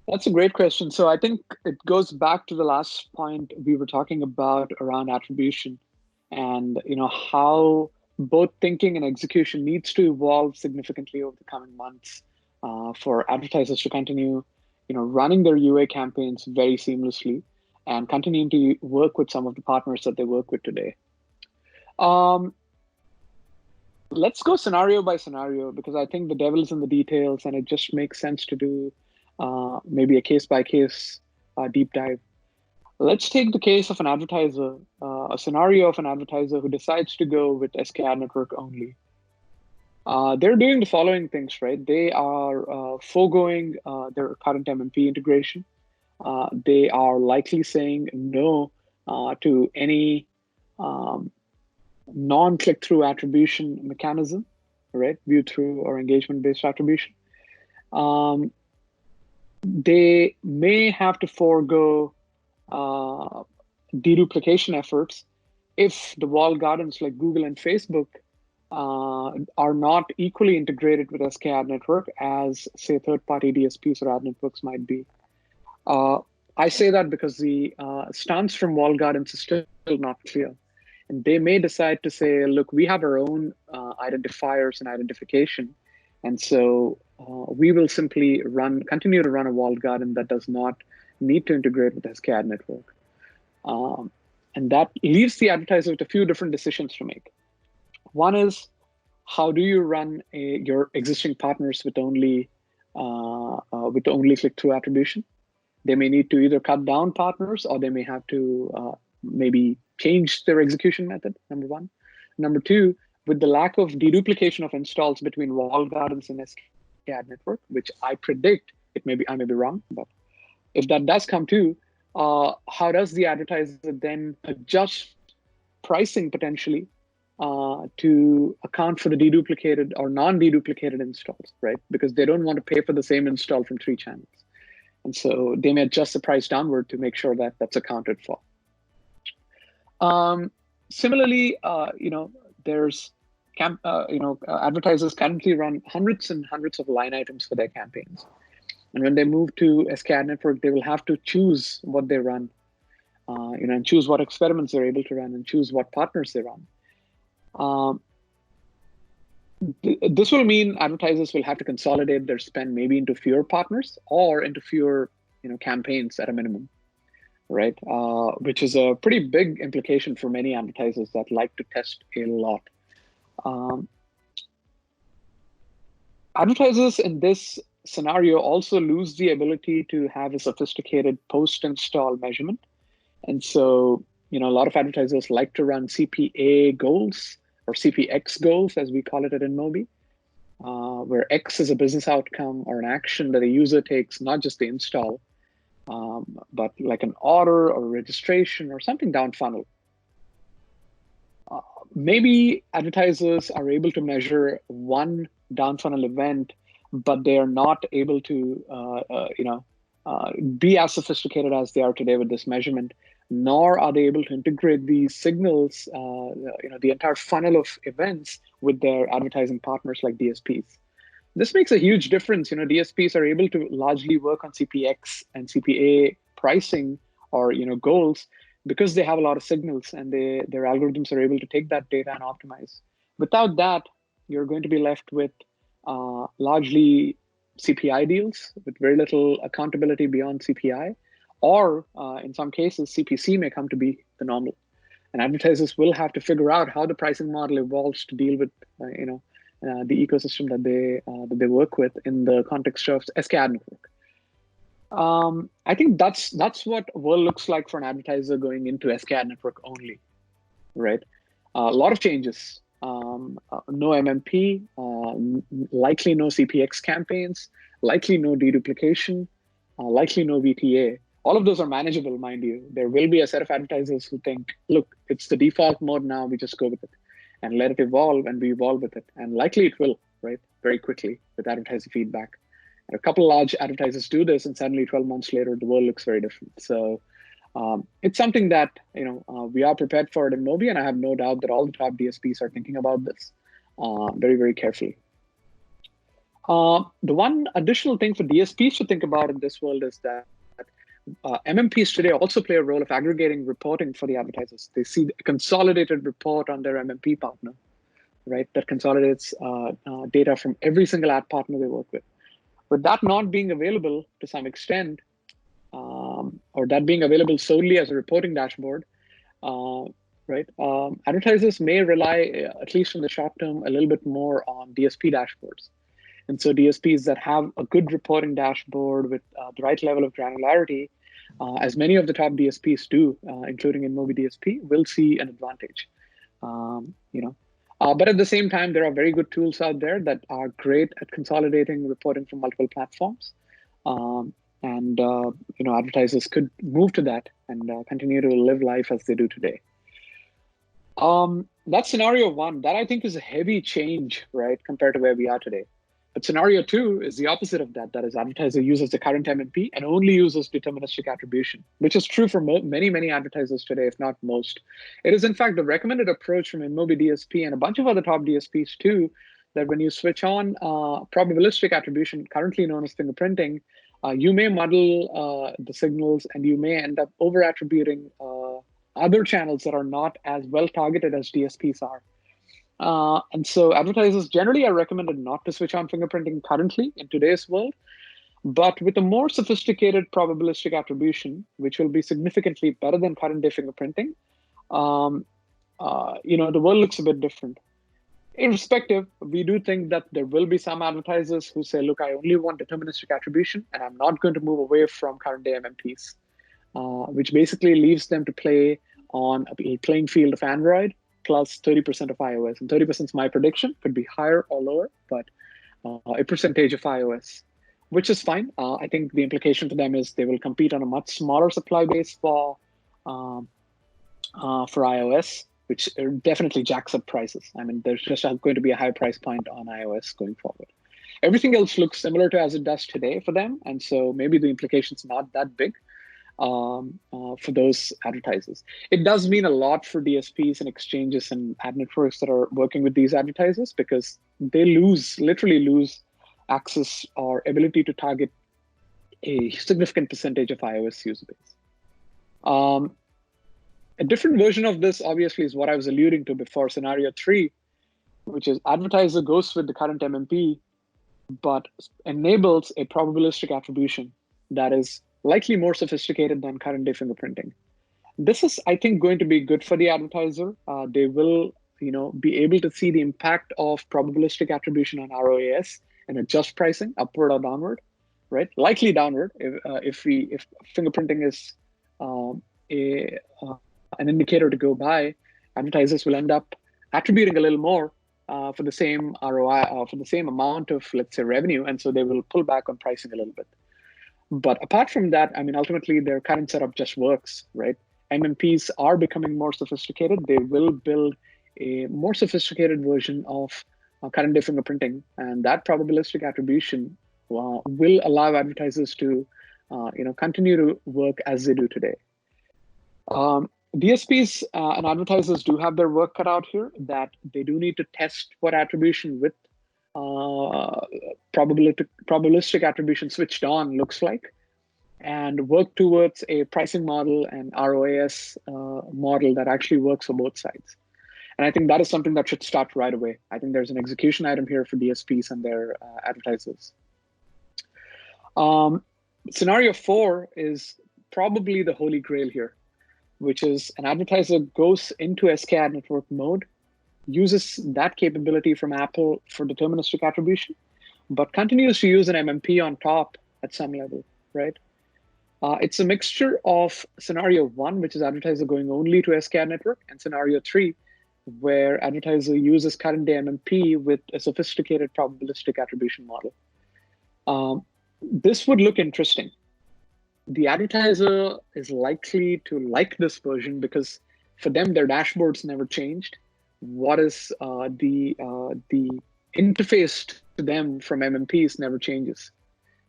That's a great question. So I think it goes back to the last point we were talking about around attribution and how both thinking and execution needs to evolve significantly over the coming months for advertisers to continue running their UA campaigns very seamlessly and continuing to work with some of the partners that they work with today. Um, let's go scenario by scenario because I think the devil's in the details and it just makes sense to do maybe a case by case deep dive. Let's take the case of an advertiser, a scenario of an advertiser who decides to go with SK Ad Network only. They're doing the following things, right? They are foregoing their current MMP integration. They are likely saying no to any um, non-click-through attribution mechanism, right? View-through or engagement-based attribution. Um, they may have to forego uh, deduplication efforts if the walled gardens like Google and Facebook are not equally integrated with SK Ad Network as, say, third-party DSPs or ad networks might be. Uh, I say that because the stance from walled gardens is still not clear. And they may decide to say, look, we have our own identifiers and identification. And so we will simply continue to run a walled garden that does not need to integrate with SK Ad Network. Um, and that leaves the advertiser with a few different decisions to make. One is, how do you run your existing partners with only click-through attribution? They may need to either cut down partners or they may have to maybe change their execution method, number one. Number two, with the lack of deduplication of installs between walled gardens and SK Ad Network, which I predict, I may be wrong, but if that does come to, how does the advertiser then adjust pricing potentially to account for the deduplicated or non-deduplicated installs, right? Because they don't want to pay for the same install from 3 channels. And so they may adjust the price downward to make sure that that's accounted for. Similarly, there's advertisers currently run hundreds and hundreds of line items for their campaigns. And when they move to SK Ad Network, they will have to choose what they run, and choose what experiments they're able to run and choose what partners they run. This will mean advertisers will have to consolidate their spend maybe into fewer partners or into fewer campaigns at a minimum, right? Which is a pretty big implication for many advertisers that like to test a lot. Advertisers in this scenario also lose the ability to have a sophisticated post-install measurement. And so, a lot of advertisers like to run CPA goals or CPX goals, as we call it at InMobi, where X is a business outcome or an action that a user takes, not just the install, but like an order or registration or something down funnel. Maybe advertisers are able to measure one down funnel event, but they are not able to be as sophisticated as they are today with this measurement, nor are they able to integrate these signals, the entire funnel of events with their advertising partners like DSPs. This makes a huge difference. DSPs are able to largely work on CPX and CPA pricing or goals because they have a lot of signals and their algorithms are able to take that data and optimize. Without that, you're going to be left with largely CPI deals with very little accountability beyond CPI, or in some cases, CPC may come to be the normal. And advertisers will have to figure out how the pricing model evolves to deal with the ecosystem that they work with in the context of SK Ad Network. I think that's what world looks like for an advertiser going into SK Ad Network only, right? A lot of changes. No MMP, likely no CPX campaigns, likely no deduplication, likely no VTA. All of those are manageable, mind you. There will be a set of advertisers who think, look, it's the default mode now, we just go with it and let it evolve, and we evolve with it. And likely it will, right? Very quickly with advertiser feedback. And a couple of large advertisers do this, and suddenly 12 months later, the world looks very different. So it's something that we are prepared for at InMobi, and I have no doubt that all the top DSPs are thinking about this very, very carefully. The one additional thing for DSPs to think about in this world is that MMPs today also play a role of aggregating reporting for the advertisers. They see a consolidated report on their MMP partner, right? That consolidates data from every single ad partner they work with. With that not being available to some extent, or that being available solely as a reporting dashboard, right? Advertisers may rely, at least in the short term, a little bit more on DSP dashboards. And so DSPs that have a good reporting dashboard with the right level of granularity, as many of the top DSPs do, including InMobi DSP, will see an advantage. But at the same time, there are very good tools out there that are great at consolidating reporting from multiple platforms. Advertisers could move to that and continue to live life as they do today. That's scenario one. That I think is a heavy change, right, compared to where we are today. But scenario two is the opposite of that. That is, advertiser uses the current MMP and only uses deterministic attribution, which is true for many, many advertisers today, if not most. It is, in fact, the recommended approach from InMobi DSP and a bunch of other top DSPs too, that when you switch on probabilistic attribution, currently known as fingerprinting, you may muddle the signals and you may end up over-attributing other channels that are not as well targeted as DSPs are. And so advertisers generally are recommended not to switch on fingerprinting currently in today's world, but with a more sophisticated probabilistic attribution, which will be significantly better than current day fingerprinting, the world looks a bit different. Irrespective, we do think that there will be some advertisers who say, look, I only want deterministic attribution, and I'm not going to move away from current day MMPs, which basically leaves them to play on a playing field of Android plus 30% of iOS. And 30% is my prediction, could be higher or lower, but a percentage of iOS, which is fine. I think the implication for them is they will compete on a much smaller supply base for iOS, which definitely jacks up prices. I mean, there's just going to be a high price point on iOS going forward. Everything else looks similar to as it does today for them. And so maybe the implication's not that big for those advertisers. It does mean a lot for DSPs and exchanges and ad networks that are working with these advertisers, because they literally lose access or ability to target a significant percentage of iOS user base. A different version of this, obviously, is what I was alluding to before, scenario 3, which is advertiser goes with the current MMP, but enables a probabilistic attribution that is likely more sophisticated than current day fingerprinting. This is, I think, going to be good for the advertiser. They will, be able to see the impact of probabilistic attribution on ROAS and adjust pricing upward or downward, right? Likely downward if fingerprinting is an indicator to go by. Advertisers will end up attributing a little more for the same ROI or for the same amount of, let's say, revenue, and so they will pull back on pricing a little bit. But apart from that, I mean, ultimately, their current setup just works, right? MMPs are becoming more sophisticated. They will build a more sophisticated version of current day fingerprinting, and that probabilistic attribution will allow advertisers to, continue to work as they do today. DSPs and advertisers do have their work cut out here, that they do need to test what attribution with probabilistic attribution switched on looks like, and work towards a pricing model and ROAS model that actually works for both sides. And I think that is something that should start right away. I think there's an execution item here for DSPs and their advertisers. Scenario 4 is probably the holy grail here, which is an advertiser goes into SK ad network mode, uses that capability from Apple for deterministic attribution, but continues to use an MMP on top at some level, right? It's a mixture of scenario 1, which is advertiser going only to SK ad network, and scenario 3, where advertiser uses current day MMP with a sophisticated probabilistic attribution model. This would look interesting. The advertiser is likely to like this version because for them, their dashboards never changed. What is the interface to them from MMPs never changes.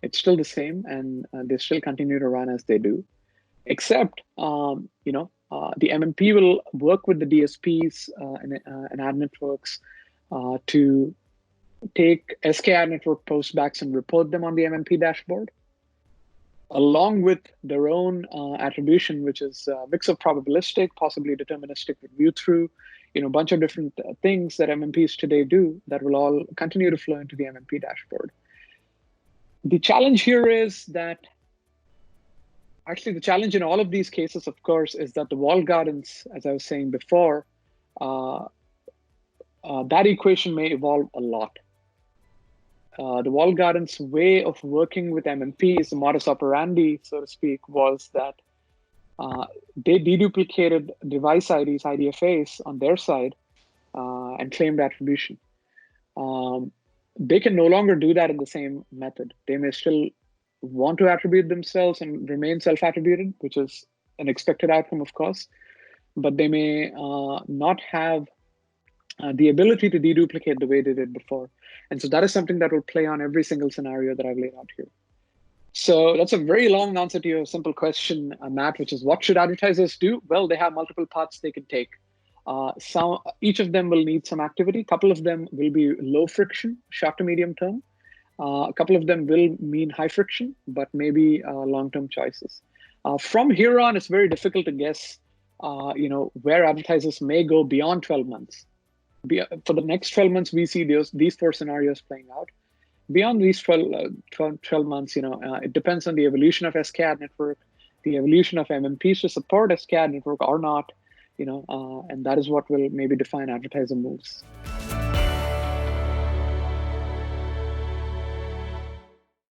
It's still the same, and they still continue to run as they do, except the MMP will work with the DSPs and ad networks to take SK ad network postbacks and report them on the MMP dashboard, along with their own attribution, which is a mix of probabilistic, possibly deterministic with view through, a bunch of different things that MMPs today do that will all continue to flow into the MMP dashboard. The challenge here is that actually the challenge in all of these cases, of course, is that the walled gardens, as I was saying before, that equation may evolve a lot. The walled gardens way of working with MMPs, the modus operandi, so to speak, was that they deduplicated device IDs, IDFAs on their side and claimed attribution. They can no longer do that in the same method. They may still want to attribute themselves and remain self-attributed, which is an expected outcome, of course, but they may not have the ability to deduplicate the way they did before. And so that is something that will play on every single scenario that I've laid out here. So that's a very long answer to your simple question, Matt, which is what should advertisers do? Well, they have multiple paths they can take. Each of them will need some activity. A couple of them will be low friction, short to medium term. A couple of them will mean high friction, but maybe long-term choices. From here on, it's very difficult to guess, where advertisers may go beyond 12 months. For the next 12 months, we see these four scenarios playing out. Beyond these 12 months, it depends on the evolution of SK ad network, the evolution of MMPs to support SK ad network or not, and that is what will maybe define advertiser moves.